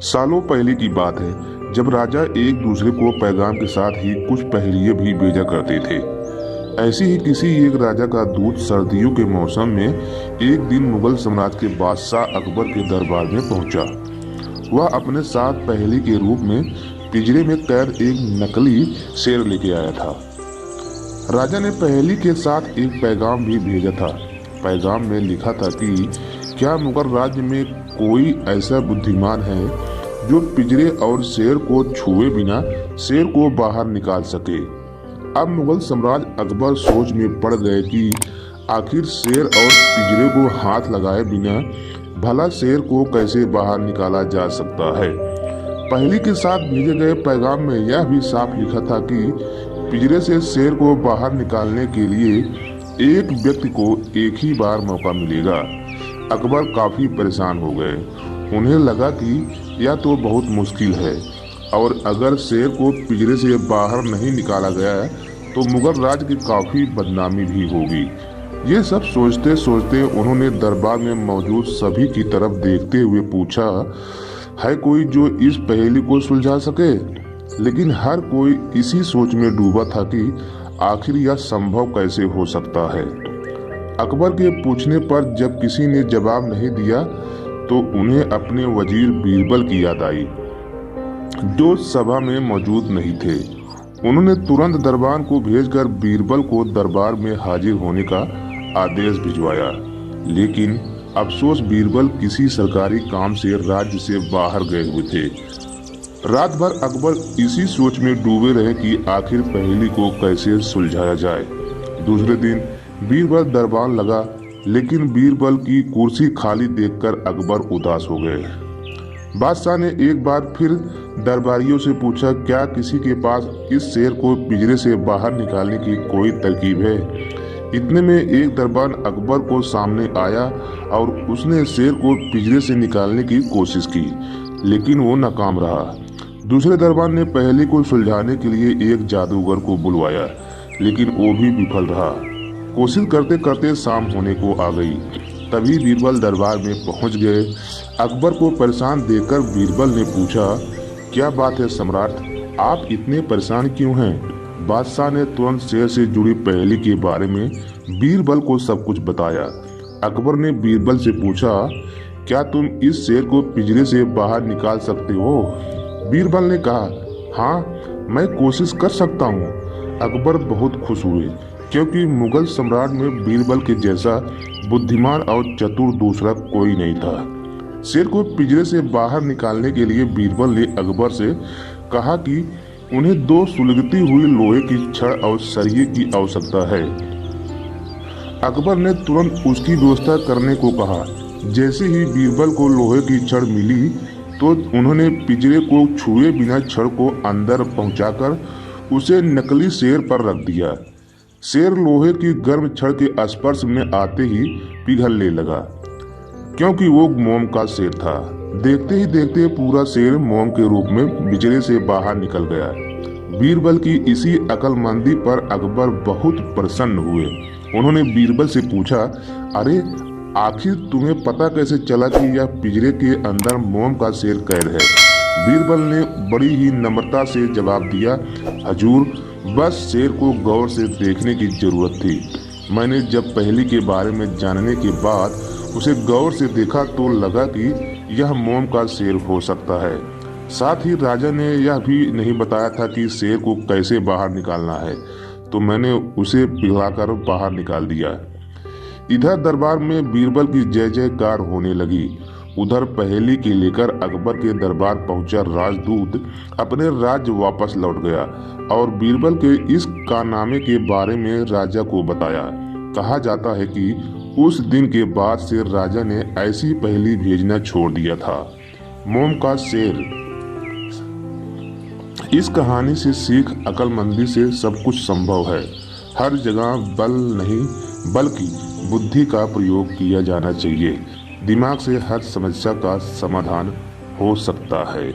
सालों पहले की बात है जब राजा एक दूसरे को पैगाम के साथ ही कुछ पहेलियां भी भेजा करते थे। ऐसे ही किसी एक राजा का दूत सर्दियों के मौसम में एक दिन मुगल साम्राज्य के बादशाह अकबर के दरबार में पहुंचा। वह अपने साथ पहेली के रूप में पिंजरे में कैद एक नकली शेर लेके आया था। राजा ने पहेली के साथ एक पैगाम भी भेजा था। पैगाम में लिखा था कि क्या मुगल राज्य में कोई ऐसा बुद्धिमान है जो पिंजरे और शेर को छुए बिना शेर को बाहर निकाल सके। अब मुगल सम्राट अकबर सोच में पड़ गए कि आखिर शेर और पिंजरे को हाथ लगाए बिना भला शेर को कैसे बाहर निकाला जा सकता है। पहेली के साथ भेजे गए पैगाम में यह भी साफ लिखा था कि पिंजरे से शेर को बाहर निकालने के लिए एक व्यक्ति को एक ही बार मौका मिलेगा। अकबर काफी परेशान हो गए। उन्हें लगा कि यह तो बहुत मुश्किल है और अगर शेर को पिंजरे से बाहर नहीं निकाला गया तो मुगल राज्य की काफी बदनामी भी होगी। ये सब सोचते सोचते उन्होंने दरबार में मौजूद सभी की तरफ देखते हुए पूछा, है कोई जो इस पहेली को सुलझा सके। लेकिन हर कोई इसी सोच में डूबा था कि आखिर यह संभव कैसे हो सकता है। अकबर के पूछने पर जब किसी ने जवाब नहीं दिया तो उन्हें अपने वजीर बीरबल की याद आई, जो सभा में मौजूद नहीं थे। उन्होंने तुरंत दरबार को भेजकर बीरबल को दरबार में हाजिर होने का आदेश भिजवाया। लेकिन अफसोस बीरबल किसी सरकारी काम से राज्य से बाहर गए हुए थे। रात भर अकबर इसी सोच में डूबे रहे कि आखिर पहेली को कैसे सुलझाया जाए। दूसरे दिन बीरबल दरबार लगा, लेकिन बीरबल की कुर्सी खाली देखकर अकबर उदास हो गए। बादशाह ने एक बार फिर दरबारियों से पूछा, क्या किसी के पास इस शेर को पिंजरे से बाहर निकालने की कोई तरकीब है। इतने में एक दरबान अकबर को सामने आया और उसने शेर को पिंजरे से निकालने की कोशिश की, लेकिन वो नाकाम रहा। दूसरे दरबान ने पहेली को सुलझाने के लिए एक जादूगर को बुलवाया, लेकिन वो भी विफल रहा। कोशिश करते करते शाम होने को आ गई। तभी बीरबल दरबार में पहुंच गए। अकबर को परेशान देखकर बीरबल ने पूछा, क्या बात है सम्राट, आप इतने परेशान क्यों हैं। बादशाह ने तुरंत शेर से जुड़ी पहेली के बारे में बीरबल को सब कुछ बताया। अकबर ने बीरबल से पूछा, क्या तुम इस शेर को पिंजरे से बाहर निकाल सकते हो। बीरबल ने कहा, हाँ मैं कोशिश कर सकता हूँ। अकबर बहुत खुश हुए, क्योंकि मुगल सम्राट में बीरबल के जैसा बुद्धिमान और चतुर दूसरा कोई नहीं था। शेर को पिंजरे से बाहर निकालने के लिए बीरबल ने अकबर से कहा कि उन्हें 2 सुलगती हुई लोहे की छड़ और सरिये की आवश्यकता है। अकबर ने तुरंत उसकी व्यवस्था करने को कहा। जैसे ही बीरबल को लोहे की छड़ मिली तो उन्होंने पिंजरे को छुए बिना छड़ को अंदर पहुंचाकर उसे नकली शेर पर रख दिया। शेर लोहे की गर्म छड़ के स्पर्श में आते ही पिघलने लगा, क्योंकि वो मोम का शेर था। देखते ही देखते पूरा शेर मोम के रूप में पिंजरे से बाहर निकल गया। बीरबल की इसी अक्लमंदी पर अकबर बहुत प्रसन्न हुए। उन्होंने बीरबल से पूछा, अरे आखिर तुम्हें पता कैसे चला कि यह पिंजरे के अंदर मोम का शेर कैद है। बीरबल ने बड़ी ही नम्रता से जवाब दिया, हजूर बस शेर को गौर से देखने की जरूरत थी। मैंने जब पहेली के बारे में जानने के बाद उसे गौर से देखा तो लगा कि यह मोम का शेर हो सकता है। साथ ही राजा ने यह भी नहीं बताया था कि शेर को कैसे बाहर निकालना है, तो मैंने उसे पिघलाकर बाहर निकाल दिया। इधर दरबार में बीरबल की जय जयकार होने लगी। उधर पहेली के लेकर अकबर के दरबार पहुंचा राजदूत अपने राज्य वापस लौट गया और बीरबल के इस कारनामे के बारे में राजा को बताया। कहा जाता है कि उस दिन के बाद से राजा ने ऐसी पहेली भेजना छोड़ दिया था। मोम का शेर। इस कहानी से सीख अक्लमंदी से सब कुछ संभव है। हर जगह बल नहीं बल्कि बुद्धि का प्रयोग किया जाना चाहिए। दिमाग से हर समस्या का समाधान हो सकता है।